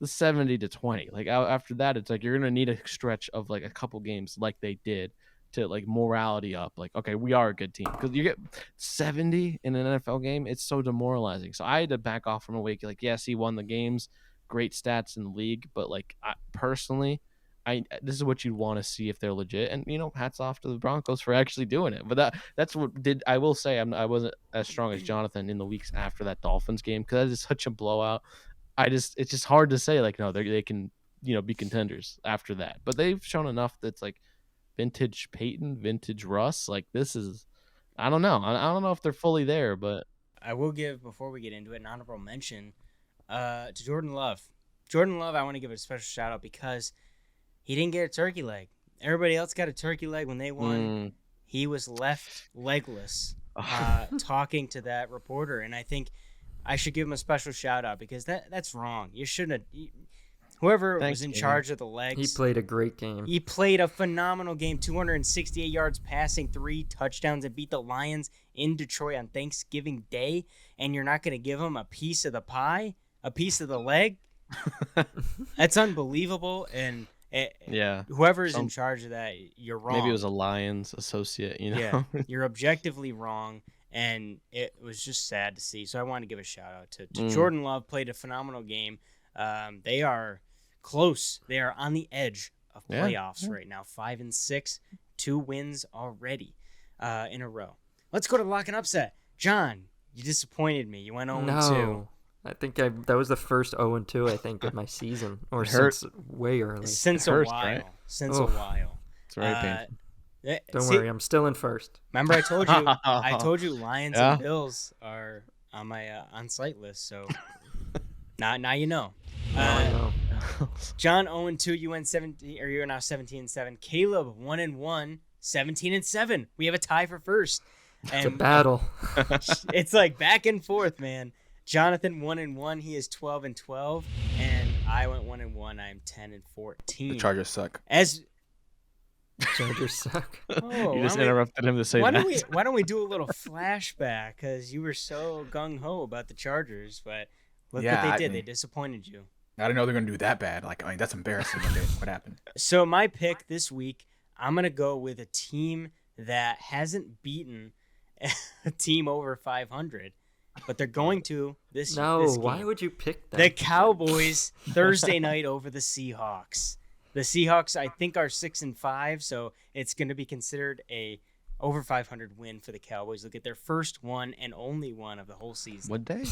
70-20. Like after that, it's like you're gonna need a stretch of like a couple games like they did to like morality up. Like okay, we are a good team because you get 70 in an NFL game. It's so demoralizing. So I had to back off from a week. Like yes, he won the games. Great stats in the league, but like personally, this is what you'd want to see if they're legit. And hats off to the Broncos for actually doing it. But that's what did. I will say I wasn't as strong as Jonathan in the weeks after that Dolphins game because that is such a blowout. It's just hard to say like no they can be contenders after that. But they've shown enough that's like vintage Peyton, vintage Russ. Like this is I don't know. I don't know if they're fully there, but I will give, before we get into it, an honorable mention to Jordan Love. Jordan Love, I want to give a special shout out because he didn't get a turkey leg. Everybody else got a turkey leg when they won. He was left legless talking to that reporter, and I think I should give him a special shout out because that's wrong. You shouldn't have. Whoever was in charge of the legs. He played a great game. He played a phenomenal game, 268 yards passing, 3 touchdowns, and beat the Lions in Detroit on Thanksgiving Day, and you're not going to give him a piece of the pie? A piece of the leg? That's unbelievable, and whoever's in charge of that, you're wrong. Maybe it was a Lions associate, Yeah, you're objectively wrong, and it was just sad to see. So I want to give a shout-out to Jordan Love. Played a phenomenal game. They are close. They are on the edge of playoffs right now, 5-6, 2 wins already in a row. Let's go to lock and upset. John, you disappointed me. You went 0-2. No. I think that was the first 0-2 I think of my season, or since way early. Since a while. Right? Since a while. It's very painful. Don't worry, I'm still in first. Remember, I told you, Lions and Bills are on my on-site list. So now you know. I know. John 0-2. You went 17, or you're now 17-7. Caleb 1-1, 17-7. We have a tie for first. It's a battle. It's like back and forth, man. Jonathan 1-1. He is 12-12, and I went 1-1. I am 10-14. The Chargers suck. Chargers suck. Oh, you just interrupted him to say that. Why don't we do a little flashback? Because you were so gung ho about the Chargers, but look what they did. They disappointed you. I didn't know they're gonna do that bad. Like, I mean, that's embarrassing. What happened? So my pick this week, I'm gonna go with a team that hasn't beaten a team over 500, but they're going to this. No, this game. Why would you pick that? The Cowboys Thursday night over the Seahawks. The Seahawks, I think, are 6-5, so it's going to be considered a over 500 win for the Cowboys. Look at their first one and only one of the whole season. Would they?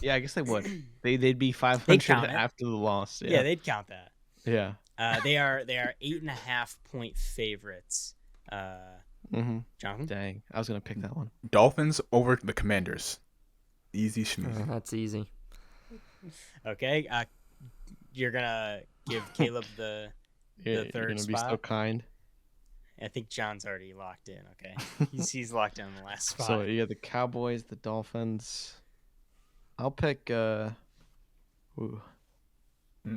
Yeah, I guess they would. They'd be 500 after the loss. Yeah, they'd count that. Yeah. They are 8.5 point favorites. Jonathan? Dang, I was gonna pick that one. Dolphins over the Commanders. Easy schmeezy. That's easy. Okay, you're gonna give Caleb the third you're gonna spot. Be so kind. I think John's already locked in. Okay, he's locked in the last spot. So you got the Cowboys, the Dolphins. I'll pick. Oh, I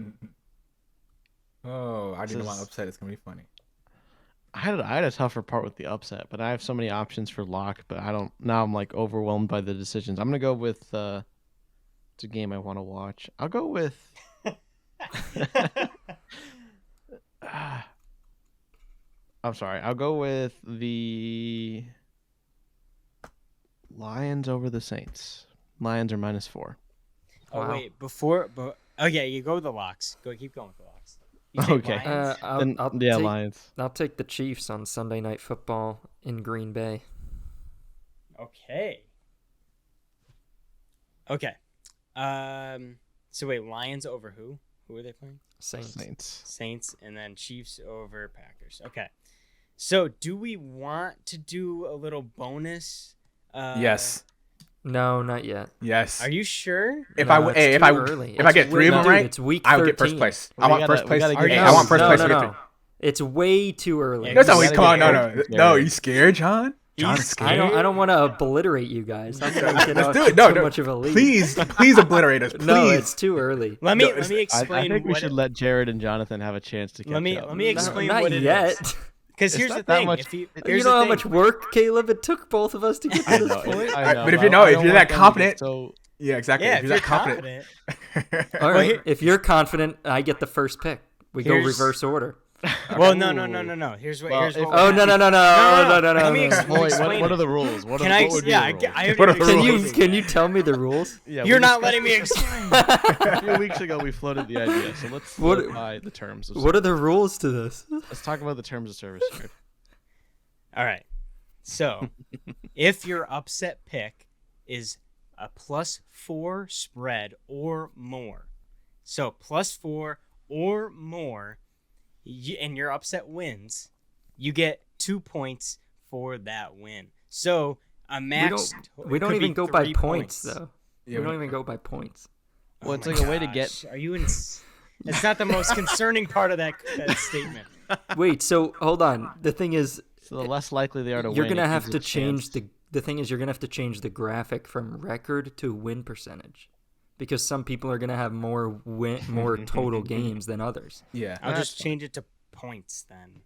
didn't want to upset. It's gonna be funny. I had a tougher part with the upset, but I have so many options for lock. But I don't. Now I'm like overwhelmed by the decisions. I'm gonna go with. It's a game I want to watch. I'll go with. I'm sorry. I'll go with the Lions over the Saints. Lions are -4. Oh Wow. wait, yeah, you go with the locks. Keep going with the locks. You take Okay. Lions? Lions. I'll take the Chiefs on Sunday Night Football in Green Bay. Okay. So wait, Lions over who? Who are they playing? Saints, and then Chiefs over Packers. Okay. So do we want to do a little bonus? Yes. No, not yet. Yes. Are you sure? If No, I it's too early. get 3 of them Dude, right, it's week I would get 13. first place. We I want gotta- first we place. gotta get- I want first place. No. It's way too early. Yeah, That's you how we gotta come on. get No, Eric no. You scared, John? John is He's scared. I don't want to obliterate you guys. I'm gonna get Let's off do to it. No, too no. much of a lead. Please obliterate us. Please. No, it's too early. Let me No, let me I explain. think we what should it- let Jared and Jonathan have a chance to catch Let me up. let me explain Not what it yet. is. Because It's here's the not that thing. much- If you, You here's know the how thing. much work, Caleb, it took both of us to get I to know, this point. I know. But if you're I if don't you're want that them to get confident, so yeah, exactly. Yeah, if you're that confident, All right. here- If you're confident, I get the first pick. We go Here's- reverse order. Well, no. Here's what. Well, here's if- what. Oh would no no happen. no no no no Let me no! explain- Wait, explain what it. are the rules? What Can are, I? what would be Yeah, the rules? I haven't What are even the Can you explained it can yet. you tell me the rules? Yeah, You're we not discussed letting me this explain. a few weeks ago. We floated the idea, so let's What- clarify the terms. Of What are the rules to this? Let's talk about the terms of service, Jared. All right. So, if your upset pick is a +4 spread or more, so +4 or more, and your upset wins, you get 2 points for that win. So a max. We don't could be even go by 3 points though. Yeah, we don't even go by points. Well, it's my like a way to get. gosh, Are you in? It's not the most concerning part of that statement. Wait, so hold on. The thing is, So the less likely they are to win. you're gonna it have gives to a change chance. the thing is you're gonna have to change the graphic from record to win percentage, because some people are gonna have more more total games than others. yeah. I'll That's just change it to points then,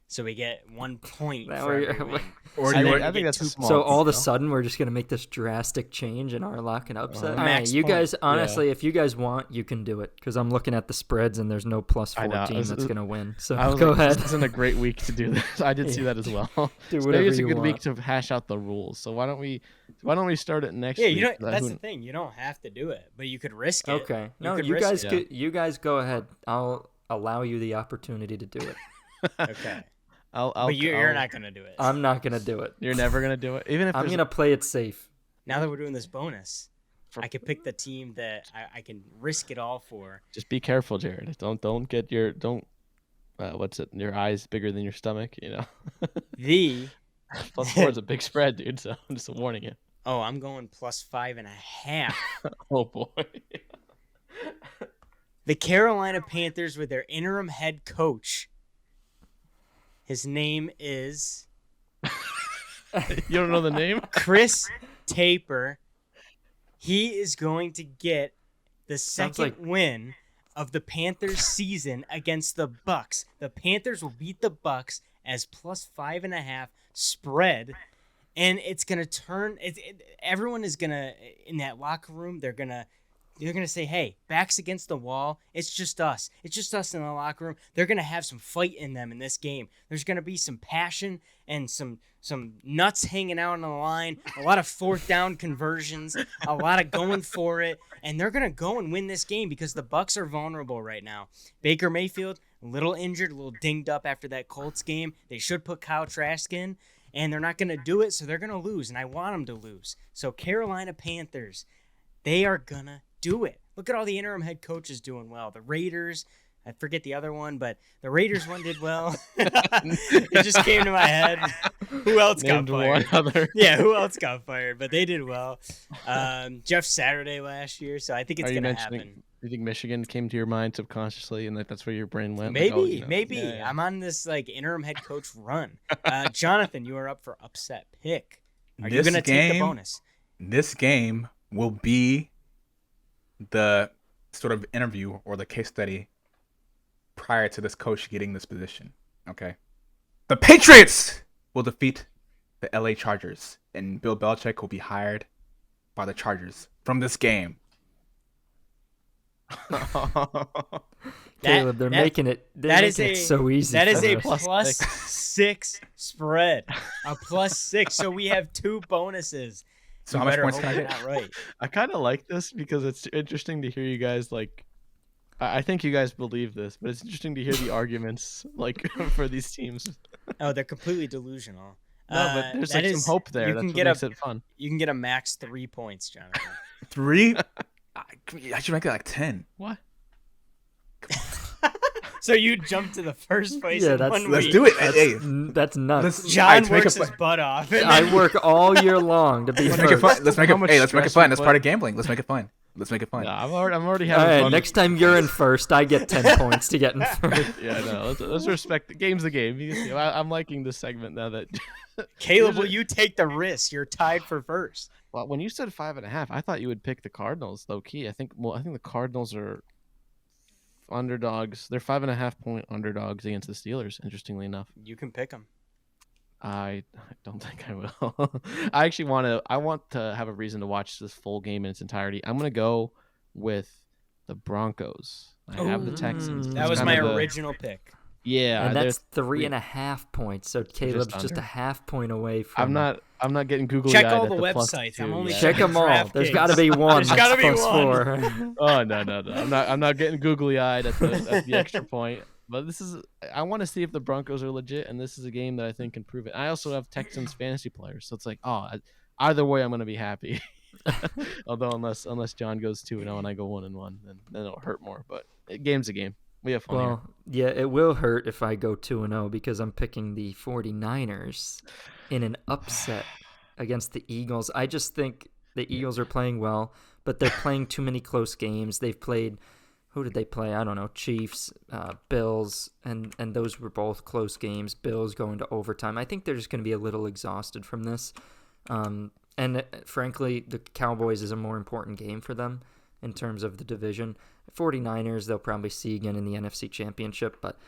so we get 1 point Now for we're- every win. Or So you then want- I think get that's a 2 small So points. all of a deal. sudden we're just gonna make this drastic change in our luck and upset. All Max right, you guys, points. honestly, if you guys want, you can do it, because I'm looking at the spreads and there's no +4 I know. team This that's is- gonna win. So I was go like, ahead. This isn't a great week to do this. I did see that as well. Do So whatever maybe it's a you good week want. to hash out the rules. So why don't we start it next Yeah, week? you don't. That That's who- the thing. You don't have to do it, but you could risk it. Okay. No, could you risk guys it. could, you guys go ahead. I'll allow you the opportunity to do it. Okay, I'll, but you're I'll- not gonna do it. I'm not gonna do it. You're never gonna do it, even if I'm there's- gonna play it safe. Now that we're doing this bonus, I could pick the team that I can risk it all for. Just be careful, Jared. Don't get your what's it? Your eyes bigger than your stomach. You know. The +4 is a big spread, dude. So I'm just warning you. I'm going +5.5. Oh boy. The Carolina Panthers with their interim head coach. His name is You don't know the name? Chris Taper. He is going to get the Sounds second like- win of the Panthers season against the Bucks. The Panthers will beat the Bucks as +5.5 spread, and it's gonna turn. Everyone is gonna in that locker room. They're gonna say, "Hey, backs against the wall. It's just us. It's just us in the locker room." They're gonna have some fight in them in this game. There's gonna be some passion and some nuts hanging out on the line. A lot of fourth down conversions. A lot of going for it, and they're gonna go and win this game because the Bucks are vulnerable right now. Baker Mayfield, a little injured, a little dinged up after that Colts game. They should put Kyle Trask in, and they're not gonna do it, so they're gonna lose, and I want them to lose. So Carolina Panthers, they are gonna do it. Look at all the interim head coaches doing well. The Raiders, I forget the other one, but the Raiders one did well. It just came to my head. Who else Named got one fired? other. Yeah, who else got fired? But they did well. Jeff Saturday last year, so I think it's Are you gonna mentioning? happen. Do you think Michigan came to your mind subconsciously, and that's where your brain went? Maybe, Like, oh, you know, maybe. yeah. I'm on this like interim head coach run. Jonathan, you are up for upset pick. Are you This gonna take the game- bonus? This game will be the sort of interview or the case study prior to this coach getting this position. Okay. The Patriots will defeat the LA Chargers, and Bill Belichick will be hired by the Chargers from this game. Caleb, they're making it. They're that making is it a- so easy. That is for a us. +6 spread. A +6. So we have 2 bonuses. So You how much better points hope can I you're get? not right. I kind of like this because it's interesting to hear you guys like. I think you guys believe this, but it's interesting to hear the arguments like for these teams. Oh, they're completely delusional. No, but there's that like is- some hope there. You That's can what get makes a it fun. you can get a max 3 points, Jonathan. 3? I should make it like 10. What? So you jump to the first place Yeah, in that's- one Let's week. do it. That's, Hey, that's nuts. let's- John Alright, to make works it his fun. butt off. and I then- work all year long to be Let's make it first. fun. Let's make How it. much Hey, let's make it stress fun. we That's put- part of gambling. Let's make it fun. Let's make it fun. No, I'm already All having right, fun. next time you're in first, I get 10 points to get in first. Yeah, no. Let's respect the game's the game. You can see, I'm liking this segment now that Caleb, will you take the risk? You're tied for first. Well, when you said 5.5, I thought you would pick the Cardinals. Low key, I think the Cardinals are underdogs. They're 5.5-point underdogs against the Steelers. Interestingly enough, You can pick them. I don't think I will. I want to have a reason to watch this full game in its entirety. I'm gonna go with the Broncos. I have the Texans. That It's was kind my of the- original pick. Yeah, And that's they're- 3.5 points. So Caleb's just under. a half point away from. I'm not getting googly Check eyed all at the plus websites. 2 I'm only yet. Check them all. There's got to be one. There's gotta that's be plus one. 4. Oh no. I'm not getting googly eyed at the extra point. But I want to see if the Broncos are legit, and this is a game that I think can prove it. I also have Texans fantasy players, so it's like, either way, I'm gonna be happy. Although unless John goes 2-0 and I go 1-1, then it'll hurt more. But game's a game. We have fun here. Well, yeah, it will hurt if I go 2-0 because I'm picking the 49ers in an upset against the Eagles. I just think the Eagles are playing well, but they're playing too many close games. They've played, who did they play? I don't know, Chiefs, Bills, and those were both close games. Bills going to overtime. I think they're just going to be a little exhausted from this. And frankly, the Cowboys is a more important game for them in terms of the division. 49ers, they'll probably see again in the NFC Championship, but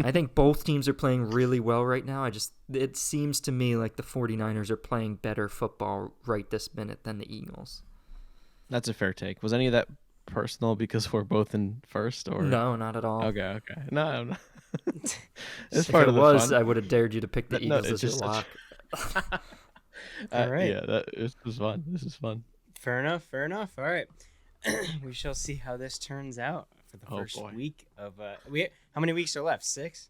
I think both teams are playing really well right now. It seems to me like the 49ers are playing better football right this minute than the Eagles. That's a fair take. Was any of that personal because we're both in first, or No, not at all. Okay. No, I'm not. It's If part it of the was, fun. I would have dared you to pick the No, Eagles it's as your just lock. All right. Yeah, this was fun. This is fun. Fair enough. All right. We shall see how this turns out for the first boy. week of how many weeks are left? 6?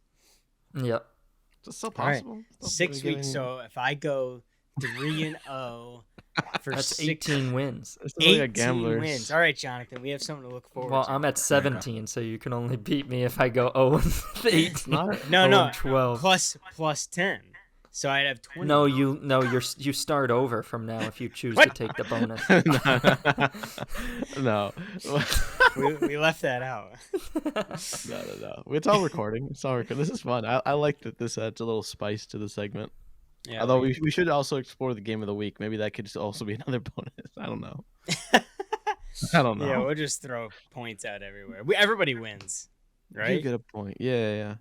Yep. It's still All right. possible. Still 6 getting- weeks. So if I go 3-0 for That's 6 18 wins. It's still like a 18 gambler's- wins. All right, Jonathan, we have something to look forward Well, to. I'm at 17, so you can only beat me if I go 0-8. No, 12. plus 10. So I'd have 20. No, you start over from now if you choose to take the bonus. No. we left that out. No. It's all recording. It's all recording. This is fun. I like that this adds a little spice to the segment. Yeah, Although we should also explore the game of the week. Maybe that could also be another bonus. I don't know. I don't know. Yeah, we'll just throw points out everywhere. Everybody wins, You right? get a point. Yeah.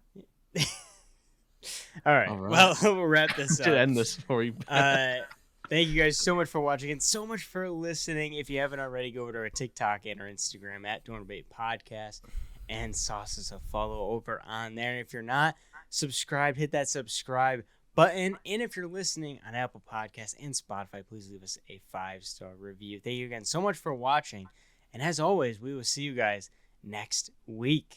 All right. All right. Well, we'll wrap this Should up. end this before we. Thank you guys so much for watching and so much for listening. If you haven't already, go over to our TikTok and our Instagram at Dorm Debate Podcast and sauce us a follow over on there. And if you're not subscribed, hit that subscribe button. And if you're listening on Apple Podcasts and Spotify, please leave us a 5-star review. Thank you again so much for watching. And as always, we will see you guys next week.